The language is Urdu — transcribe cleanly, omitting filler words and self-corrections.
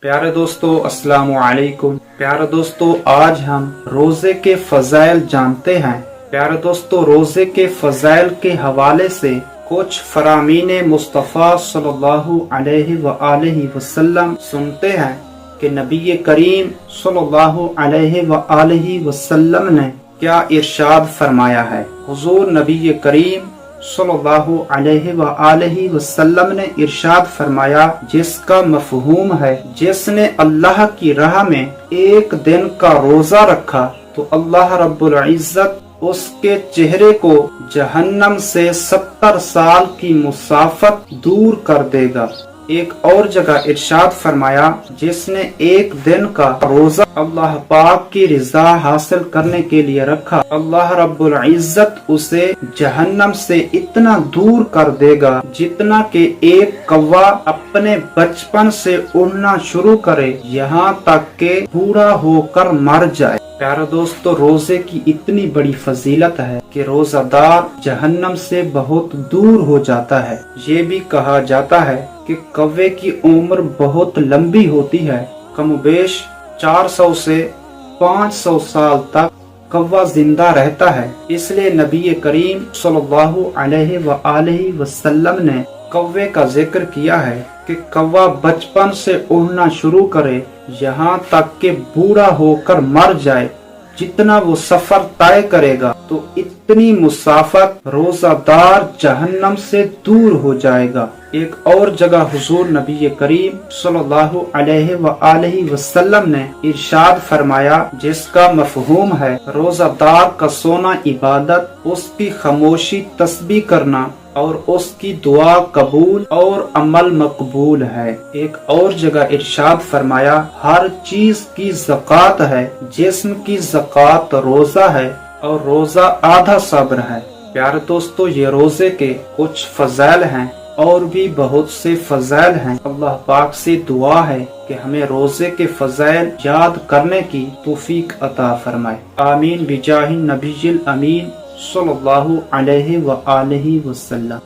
پیارے دوستو السلام علیکم۔ پیارے دوستو آج ہم روزے کے فضائل جانتے ہیں۔ پیارے دوستو روزے کے فضائل کے حوالے سے کچھ فرامین مصطفیٰ صلی اللہ علیہ وآلہ وسلم سنتے ہیں کہ نبی کریم صلی اللہ علیہ وآلہ وسلم نے کیا ارشاد فرمایا ہے۔ حضور نبی کریم صلی اللہ علیہ وآلہ وسلم نے ارشاد فرمایا، جس کا مفہوم ہے جس نے اللہ کی راہ میں ایک دن کا روزہ رکھا تو اللہ رب العزت اس کے چہرے کو جہنم سے 70 سال کی مسافت دور کر دے گا۔ ایک اور جگہ ارشاد فرمایا، جس نے ایک دن کا روزہ اللہ پاک کی رضا حاصل کرنے کے لیے رکھا، اللہ رب العزت اسے جہنم سے اتنا دور کر دے گا جتنا کہ ایک کوا اپنے بچپن سے اڑنا شروع کرے یہاں تک کہ بوڑھا ہو کر مر جائے۔ پیارے دوستو روزے کی اتنی بڑی فضیلت ہے کہ روزہ دار جہنم سے بہت دور ہو جاتا ہے۔ یہ بھی کہا جاتا ہے کہ کوے کی عمر بہت لمبی ہوتی ہے، کم و بیش 400 سے 500 سال تک کوا زندہ رہتا ہے۔ اس لیے نبی کریم صلی اللہ علیہ وآلہ وسلم نے کوے کا ذکر کیا ہے کہ کوا بچپن سے اڑنا شروع کرے یہاں تک کہ بوڑھا ہو کر مر جائے، جتنا وہ سفر طے کرے گا تو اتنی مسافت روزہ دار جہنم سے دور ہو جائے گا۔ ایک اور جگہ حضور نبی کریم صلی اللہ علیہ وآلہ وسلم نے ارشاد فرمایا، جس کا مفہوم ہے روزہ دار کا سونا عبادت، اس کی خاموشی تسبیح کرنا اور اس کی دعا قبول اور عمل مقبول ہے۔ ایک اور جگہ ارشاد فرمایا، ہر چیز کی زکوٰۃ ہے، جسم کی زکوٰۃ روزہ ہے اور روزہ آدھا صبر ہے۔ پیارے دوستو یہ روزے کے کچھ فضائل ہیں، اور بھی بہت سے فضائل ہیں۔ اللہ پاک سے دعا ہے کہ ہمیں روزے کے فضائل یاد کرنے کی توفیق عطا فرمائے۔ آمین بجاہ النبی الامین صلی اللہ علیہ وآلہ وسلم۔